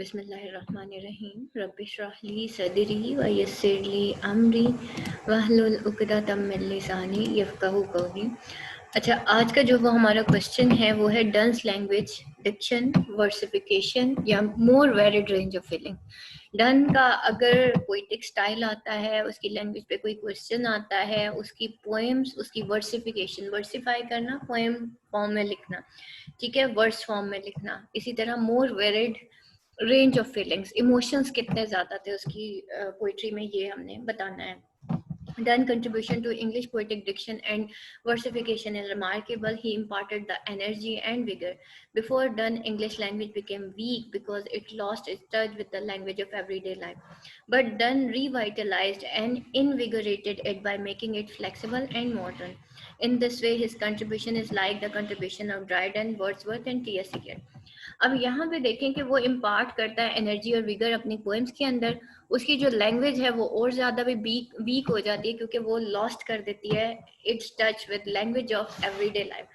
बिस्मिल्लाहिर्रहमानिर्रहीम रब्बिश्रह ली सदरी व यस्सिर ली अमरी वहलुल उक़दतम मिन लिसानी यफ़क़हू क़ौली। अच्छा, आज का जो वो हमारा क्वेश्चन है वो है डंस लैंग्वेज, डिक्शन, वर्सिफिकेशन या more varied range of feeling. Donne का अगर पोइटिक स्टाइल आता है, उसकी लैंग्वेज पे कोई क्वेश्चन आता है, उसकी पोएम्स, उसकी वर्सिफिकेशन, वर्सिफाई करना, पोएम फॉर्म में लिखना, ठीक है, वर्स फॉर्म में लिखना। इसी तरह more varied range of feelings, emotions कितने ज्यादा थे उसकी पोइट्री में, ये हमने बताना है। Dunn contribution to English poetic diction and versification is remarkable. He imparted the energy and vigor. Before Dunn, English language became weak because it lost its touch with the language of everyday life. But Dunn revitalized and invigorated it by making it flexible and modern. In this way, his contribution is like the contribution of Dryden, Wordsworth, and T.S. Eliot. अब यहाँ पे देखें कि वो impart करता है energy और vigour अपनी पोएम्स के अंदर। उसकी जो लैंग्वेज है वो और ज़्यादा भी वीक हो जाती है क्योंकि वो लॉस्ट कर देती है its touch with language of everyday life.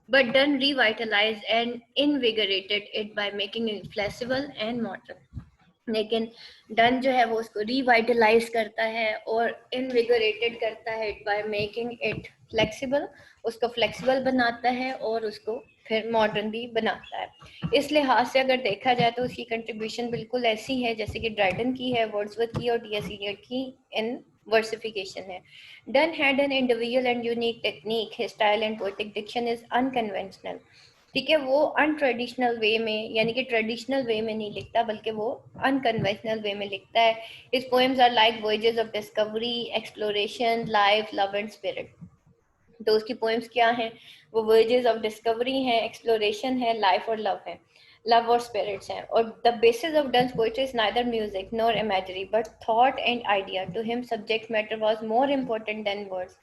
But Donne revitalize and invigorated it by making it flexible and modern. लेकिन डन जो है वो उसको रिवाइटलाइज करता है और इनविगरेटेड करता है बाय मेकिंग इट फ्लेक्सिबल, उसको फ्लेक्सिबल बनाता है और उसको फिर मॉडर्न भी बनाता है। इस लिहाज से अगर देखा जाए तो उसकी कंट्रीब्यूशन बिल्कुल ऐसी है जैसे कि ड्राइडन की है, वर्ड्सवर्थ की और टी.एस. एलियट की इन वर्सिफिकेशन है। Donne had an individual and unique technique, his style and poetic diction is unconventional. ठीक है, वो अनट्रेडिशनल वे में, यानी कि ट्रेडिशनल वे में नहीं लिखता बल्कि वो अनकन्वेंशनल वे में लिखता है। His poems are like voyages of discovery, exploration, life, love and spirit. तो उसकी पोएम्स क्या हैं? वो वॉयजेस ऑफ डिस्कवरी हैं, एक्सप्लोरेशन है, लाइफ और लव है, लव और स्पिरिट्स हैं। और the basis of Donne's poetry is neither music nor imagery but thought and idea. To him subject matter was more important than words.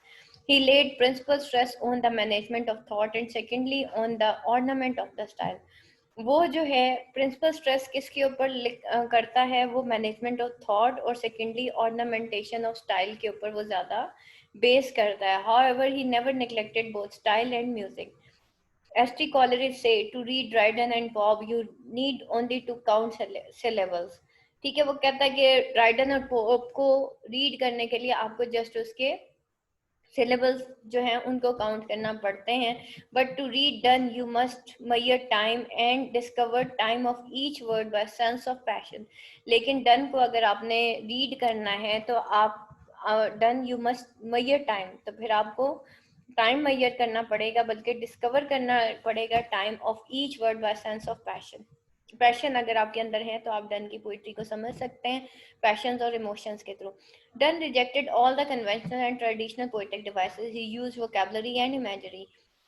He laid principal stress on the management of thought and secondly on the ornament of the style. वो जो है principal stress किसके ऊपर करता है? वो management of thought और secondly ornamentation of style के ऊपर वो ज़्यादा बेस करता है। However, he never neglected both style and music. S.T. Coleridge say to read Dryden and Pope you need only to count syllables. ठीक है, वो कहता है कि ड्राइडन और पोप को रीड करने के लिए आपको जस्ट उसके सिलेबल्स जो हैं उनको काउंट करना पड़ते हैं। But to read Donne you must measure time and discover time of each word by sense of passion. लेकिन डन को अगर आपने रीड करना है तो आप Donne you must measure time, तो फिर आपको टाइम मेजर करना पड़ेगा बल्कि डिस्कवर करना पड़ेगा time of each word by sense of passion. Passion अगर आपके अंदर है तो आप डन की पोइट्री को समझ सकते हैं पैशंस और इमोशंस के through. Donne rejected all the conventional and traditional poetic devices. He used vocabulary and imagery,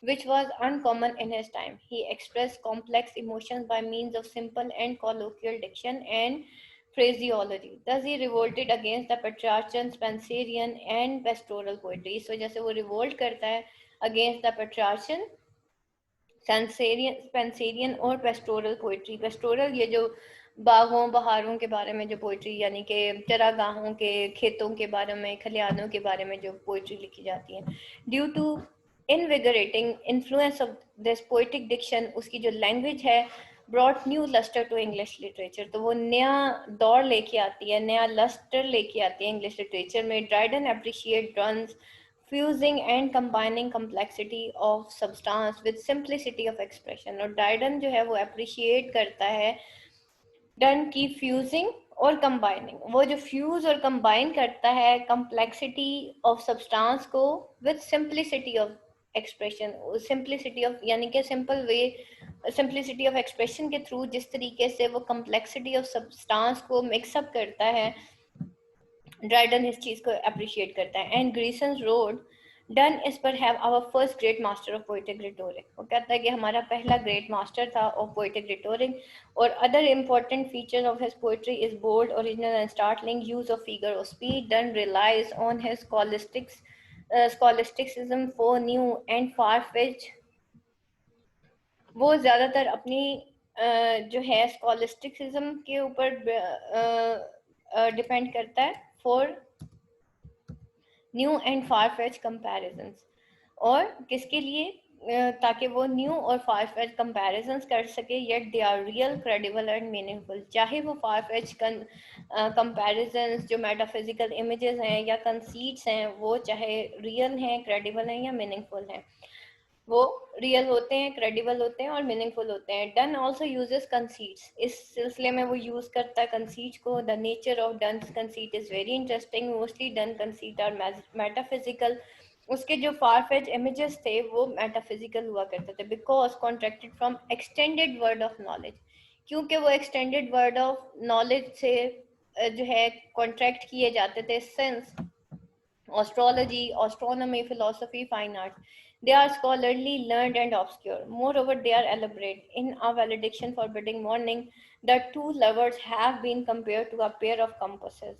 which was uncommon in his time. He expressed complex emotions by means of simple and colloquial diction and phraseology. Thus, he revolted against the Petrarchan, Spenserian, and pastoral poetry. So, जैसे वो revolt करता है against the Petrarchan, Spencerian और pastoral poetry. Pastoral ये जो बागों बहारों के बारे में जो पोइट्री, यानी कि चरागाहों के, खेतों के बारे में, खलिहानों के बारे में जो पोइट्री लिखी जाती है। Due to invigorating influence of this poetic diction, उसकी जो लैंग्वेज है brought new lustre to English literature, तो वो नया दौर लेके आती है, नया लस्टर लेके आती है इंग्लिश लिटरेचर में। Dryden appreciate Donne's fusing and combining complexity of substance with simplicity of expression। और ड्राइडन जो है वो अप्रिशिएट करता है डन की फ्यूजिंग और कंबाइनिंग। वो जो फ्यूज और कंबाइन करता है कम्प्लेक्सिटी ऑफ सब्सटेंस को with simplicity of expression. Simplicity of यानी कि simple way, simplicity of expression के थ्रू जिस तरीके से वो कम्प्लेक्सिटी ऑफ सब्सटेंस को मिक्सअप करता है, ड्राइडन इस चीज को अप्रिशिएट करता है। And Grierson wrote Donne is perhaps our first great master of poetic rhetoric. वो कहता है कि हमारा पहला ग्रेट मास्टर था ऑफ पोएटिक रिटोरिक। और other important features of his poetry is bold, original and startling use of figure और speed. Donne relies on his scholasticism for new and far fetched. वो ज्यादातर अपनी जो है स्कॉलिस्टिसिज्म के ऊपर डिपेंड करता है for new and far fetch comparisons. और किसके लिए? ताकि वो न्यू और फार फेच कंपेरिजन कर सके, yet they are real, credible and meaningful. चाहे वो फार फेच कंपेरिजन जो मेटाफिजिकल इमेजेस हैं या कंसीट्स हैं, वो चाहे रियल हैं, क्रेडिबल हैं या मीनिंगफुल हैं, वो रियल होते हैं, क्रेडिबल होते हैं और मीनिंगफुल होते हैं। डन ऑल्सो यूजेस कंसीट्स, इस सिलसिले में वो यूज करता है कंसीट को। The nature of Donne conceit is very interesting. Mostly Donne conceit are metaphysical. उसके जो फार फेच इमेजेस थे वो मेटाफिजिकल हुआ करते थे, because contracted from extended word of knowledge, क्योंकि वो एक्सटेंडेड वर्ड ऑफ नॉलेज से जो है कॉन्ट्रैक्ट किए जाते थे। Since astrology, astronomy, philosophy, fine arts. They are scholarly, learned, and obscure. Moreover, they are elaborate. In a valediction forbidding morning, the two lovers have been compared to a pair of compasses.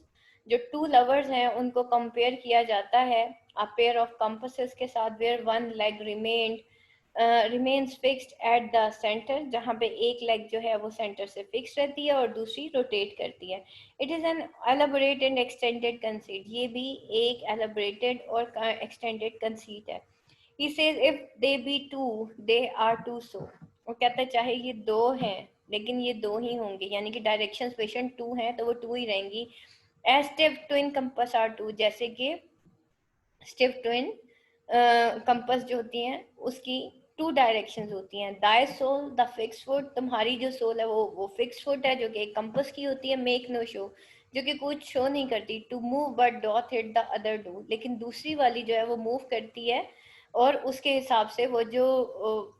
जो to lovers हैं उनको compare किया जाता है a pair of compasses के साथ, where one leg remains fixed at the center, जहाँ पे एक लेग जो है वो सेंटर से फिक्स रहती है और दूसरी रोटेट करती है। It is an elaborate and extended conceit, ये भी एक एलाबोरेटेड और एक्सटेंडेड कंसीट है। He says if they be two they are two so, वो कहता है चाहे ये दो हैं लेकिन ये दो ही होंगे, यानी कि डायरेक्शन पेशेंट टू हैं तो वो टू ही रहेंगी। As stiff twin compass are two, जैसे कि स्टिफ ट्विन कंपस जो होती हैं उसकी टू डायरेक्शंस होती हैं। Thy soul the fix foot, तुम्हारी जो सोल है वो फिक्स फुट है जो कि एक कंपस की होती है। मेक नो शो, जो कि कुछ शो नहीं करती। To move but doth hit the other do, लेकिन दूसरी वाली जो है वो मूव करती है और उसके हिसाब से वो जो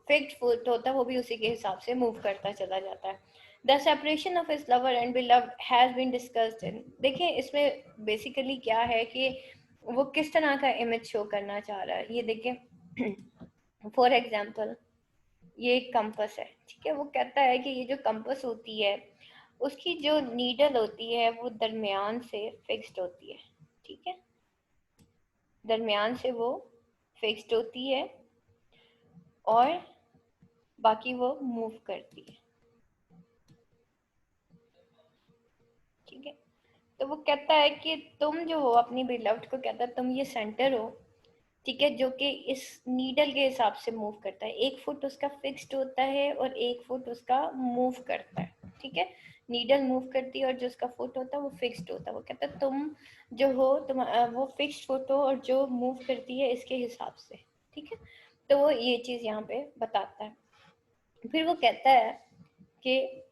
फिक्स्ड फुट होता है वो भी उसी के हिसाब से मूव करता चला जाता है। The separation of his lover and beloved has been discussed in, देखें इसमें बेसिकली क्या है कि वो किस तरह का इमेज शो करना चाह रहा है। ये देखें फॉर एग्जाम्पल ये एक कंपस है, ठीक है। वो कहता है कि ये जो कंपस होती है उसकी जो नीडल होती है वो दरमियान से फिक्स्ड होती है, ठीक है, दरमियान से वो फिक्स्ड होती है और बाकी वो मूव करती है, ठीक है। तो वो कहता है कि तुम जो हो अपनी बिलव्ड को, कहता है तुम ये सेंटर हो, ठीक है, जो कि इस नीडल के हिसाब से मूव करता है। एक फुट उसका फिक्स्ड होता है और एक फुट उसका मूव करता है, ठीक है। नीडल मूव करती है और जो उसका फुट होता है वो फिक्स्ड होता है। वो कहता है तुम जो हो तुम वो फिक्स्ड फुट हो और जो मूव करती है इसके हिसाब से, ठीक है। तो वो ये चीज़ यहाँ पे बताता है। फिर वो कहता है कि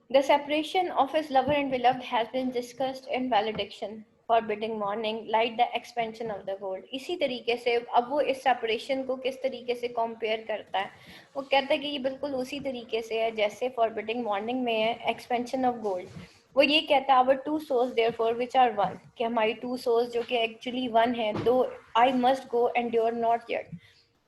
the separation of his lover and beloved has been discussed in valediction forbidding morning like the expansion of the gold। इसी तरीके से अब वो इस सेपरेशन को किस तरीके से कंपेयर करता है, वो कहता है कि ये बिल्कुल उसी तरीके से है जैसे फॉरबिडिंग मॉर्निंग में है एक्सपेंशन ऑफ गोल्ड। वो ये कहता है our two souls therefore which are one, कि हमारी टू सोल्स जो कि एक्चुअली वन है, though I must go and you are not yet,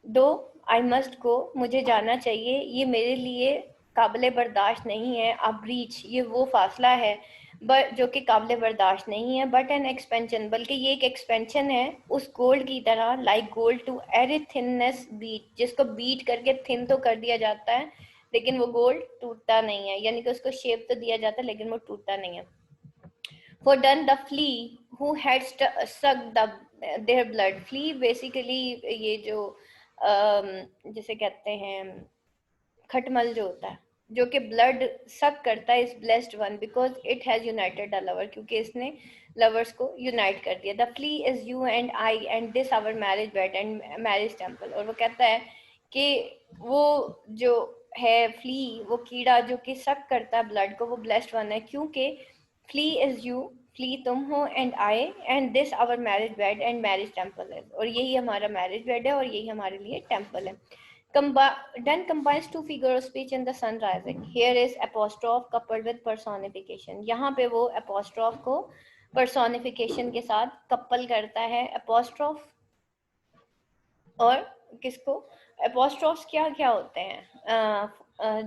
though I must गो मुझे जाना चाहिए, ये मेरे लिए काबिल बर्दाश्त नहीं है। अब ब्रीच ये वो फासला है बट जो कि काबिल बर्दाश्त नहीं है। बट एन एक्सपेंशन, बल्कि ये एक एक्सपेंशन है उस गोल्ड की तरह, like gold to airy thinness beat, जिसको बीट करके थिन तो कर दिया जाता है लेकिन वो गोल्ड टूटता नहीं है, यानी कि उसको शेप तो दिया जाता है लेकिन वो टूटता नहीं है। For done the flea who had sucked their blood, flea basically ये जो जिसे कहते हैं खटमल जो होता है जो कि ब्लड सक करता है इस blessed one because it has united the lover, क्योंकि इसने लवर्स को यूनाइट कर दिया। The flea is you and I and this our marriage bed and marriage temple. और वो कहता है कि वो जो है फ्ली, वो कीड़ा जो कि सक करता है ब्लड को, वो ब्लेस्ड वन है, क्योंकि फ्ली इज यू, फ्ली तुम हो, and I and this our marriage bed and marriage temple है, और यही हमारा मैरिज बेड है और यही हमारे लिए टेम्पल है। Then combines two figure of speech in the sun rising. Here is apostrophe coupled with personification. यहाँ पे वो apostrophe को personification के साथ couple करता है। apostrophe और किसको, apostrophes क्या क्या होते हैं,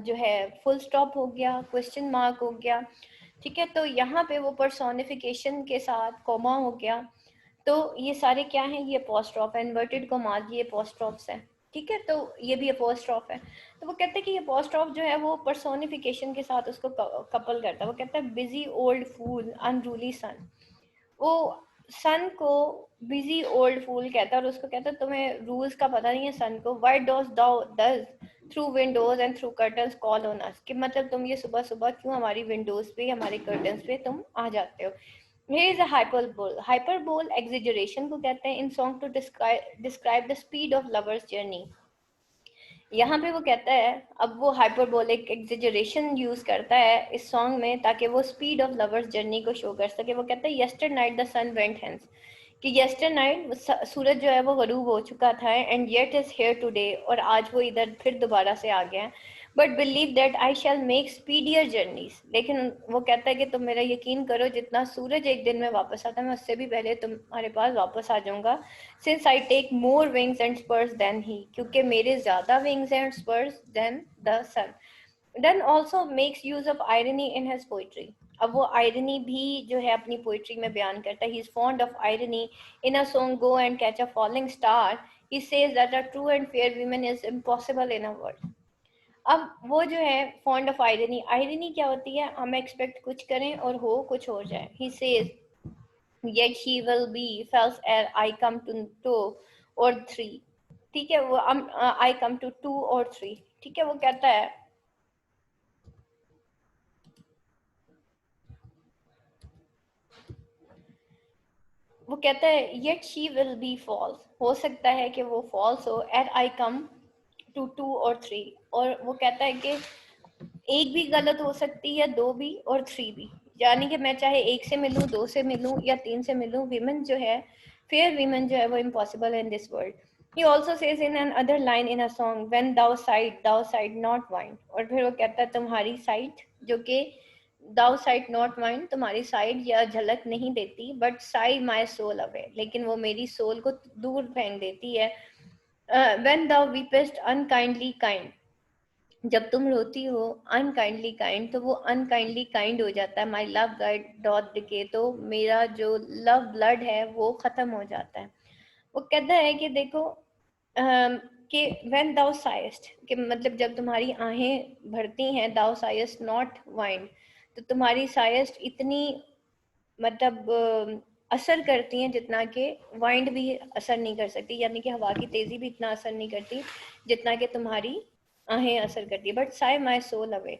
जो है full stop हो गया, question mark हो गया, ठीक है। तो यहाँ पे वो personification के साथ comma हो गया, तो ये सारे क्या हैं, ये apostrophe, inverted commas ये apostrophes हैं, ठीक है। तो ये भी अपोस्ट्रॉफ है। तो वो कहते हैं कि ये अपोस्ट्रॉफ जो है वो पर्सोनिफिकेशन के साथ उसको कपल करता है। वो कहता है बिजी ओल्ड फूल अनरूली सन, वो सन को बिजी ओल्ड फूल कहता है और उसको कहता है तुम्हें रूल्स का पता नहीं है सन को, why does through Windows and through curtains call on us, कि मतलब तुम ये सुबह सुबह क्यों हमारी विंडोज पे हमारे कर्टन्स पे तुम आ जाते हो। Here is a hyperbole. Hyperbole exaggeration को कहते हैं in song to describe the speed of lovers journey. यहाँ पे वो कहता है, अब वो हाइपरबोलिक एग्जेजरेशन यूज करता है इस सॉन्ग में ताकि वो स्पीड ऑफ लवर्स जर्नी को शो कर सके। वो कहता है yester night the sun went hence, कि यस्टर नाइट सूरज जो है वो गरूब हो चुका था and yet is here today, और आज वो इधर फिर दोबारा से आ गया। But believe that I shall make speedier journeys, लेकिन वो कहता है कि तुम मेरा यकीन करो जितना सूरज एक दिन में वापस आता है मैं उससे भी पहले तुम्हारे पास वापस आ जाऊंगा। Since I take more wings and spurs than he, क्योंकि मेरे ज्यादा wings and spurs than the sun. Then also makes use of irony in his poetry. अब वो आयरनी भी जो है अपनी पोइट्री में बयान करता है। He is fond of irony. In a song go and catch a falling star he says that a true and fair women is impossible in a world. अब वो जो है फॉन्ड ऑफ आयरनी, आयरनी क्या होती है, हम expect कुछ करें और हो कुछ हो जाए। He says yet she will be false ere I come to two or three। ठीक है, वो I come to two or three। ठीक है, वो कहता है, वो कहता है yet she will be false, हो सकता है कि वो false हो, ere I come to two or three। और वो कहता है कि एक भी गलत हो सकती है, दो भी और थ्री भी, यानी कि मैं चाहे एक से मिलूं, दो से मिलूं या तीन से मिलूं, विमेन जो है, फेयर विमेन जो है वो impossible in this world. He also says in an other line in a song when thou sighed not wind, और फिर वो कहता है तुम्हारी साइड जो कि दाउ साइड नॉट वाइंड, तुम्हारी साइड या झलक नहीं देती, but sighed my soul away, लेकिन वो मेरी सोल को दूर फेंक देती है। When thou weepest unkindly kind, जब तुम रोती हो अनकाइंडली काइंड, तो वो अनकाइंडली काइंड हो जाता है। My love guide dot decay, तो मेरा जो लव ब्लड है वो खत्म हो जाता है। वो कहता है कि देखो कि व्हेन दाउ साइस्ट, कि मतलब जब तुम्हारी आहें भरती हैं, दाउ साइस्ट नॉट वाइंड, तो तुम्हारी साइस्ट इतनी मतलब असर करती हैं जितना कि वाइंड भी असर नहीं कर सकती, यानी कि हवा की तेजी भी इतना असर नहीं करती जितना कि तुम्हारी आहें असर करती है। But sigh my soul away,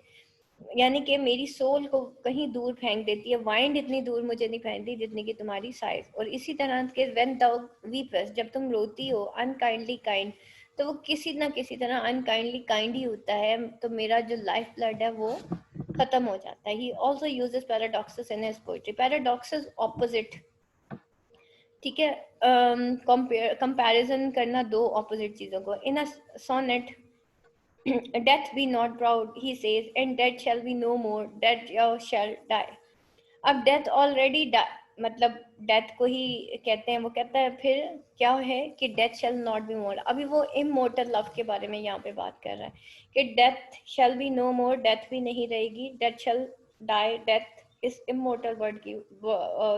यानी कि मेरी सोल को कहीं दूर फेंक देती है, वाइंड इतनी दूर मुझे नहीं फेंकती जितनी कि तुम्हारी साइज। और इसी तरह के व्हेन दाउ वीपस, जब तुम रोती हो अनकाइंडली काइंड, तो वो किसी ना किसी तरह अनकाइंडली काइंड ही होता है, तो मेरा जो लाइफ ब्लड है वो खत्म हो जाता है। He also uses paradoxes in his poetry. Paradoxes opposite, ठीक है, कंपैरिजन करना दो ऑपोजिट चीजों को। In a sonnet death be not proud, he says, and death shall be no more, that you shall die। अब डेथ ऑलरेडी मतलब death को ही कहते हैं। वो कहता है फिर क्या है कि death shall not be more, अभी वो इमोर्टल लव के बारे में यहाँ पे बात कर रहा है कि death shall be no more, death भी नहीं रहेगी, डेथ शैल डाई, डेथ इस इमोर्टल वर्ड की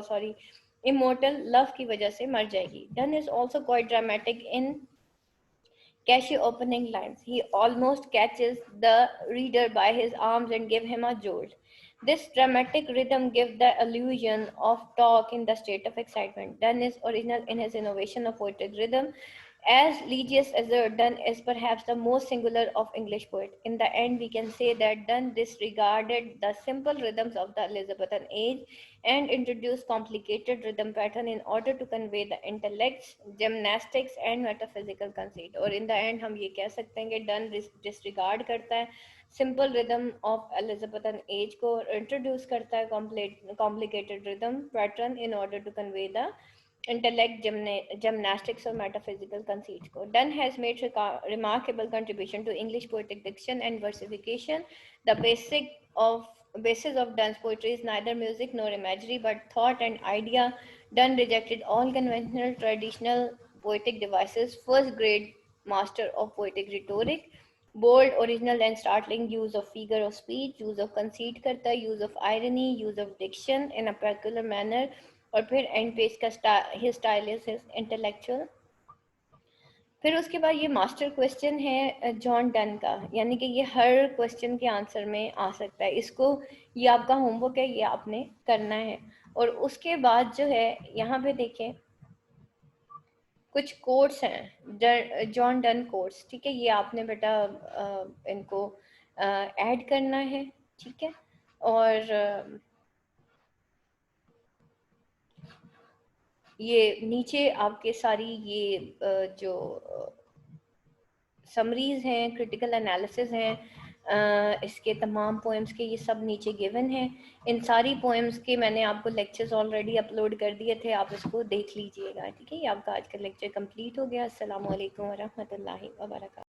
सॉरी इमोर्टल लव की वजह से मर जाएगी। Donne is also quite dramatic in Cashew opening lines. He almost catches the reader by his arms and gives him a jolt. This dramatic rhythm gives the illusion of talk in the state of excitement. Donne is original in his innovation of poetic rhythm. As Ligius assert, Donne is perhaps the most singular of English poets. In the end, we can say that Donne disregarded the simple rhythms of the Elizabethan age and introduced complicated rhythm pattern in order to convey the intellects, gymnastics and metaphysical conceit। और in the end हम ये कह सकते हैं कि Donne disregard करता है simple rhythm of Elizabethan age को, इंट्रोड्यूस करता है complicated rhythm pattern in order to convey the intellect, gymnastics, or metaphysical conceits को। Donne has made remarkable contribution to English poetic diction and versification. The basis of Donne's poetry is neither music nor imagery, but thought and idea. Donne rejected all conventional traditional poetic devices. First grade master of poetic rhetoric, bold, original and startling use of figure of speech, use of conceit करता है, use of irony, use of diction in a peculiar manner, और फिर and page का his style is his intellectual। फिर उसके बाद ये master question है जॉन डन का, यानी कि ये हर क्वेश्चन के आंसर में आ सकता है। इसको ये आपका होमवर्क है, ये आपने करना है। और उसके बाद जो है यहाँ पे देखें कुछ कोट्स हैं, जॉन डन कोट्स, ठीक है, ये आपने बेटा इनको ऐड करना है, ठीक है। और ये नीचे आपके सारी ये जो समरीज हैं, क्रिटिकल एनालिसिस हैं, इसके तमाम पोएम्स के, ये सब नीचे गिवन हैं। इन सारी पोएम्स के मैंने आपको लेक्चर्स ऑलरेडी अपलोड कर दिए थे, आप इसको देख लीजिएगा, ठीक है। ये आपका आज का लेक्चर कंप्लीट हो गया। अस्सलाम वालेकुम वरहमतुल्लाहि वबरकातुहू।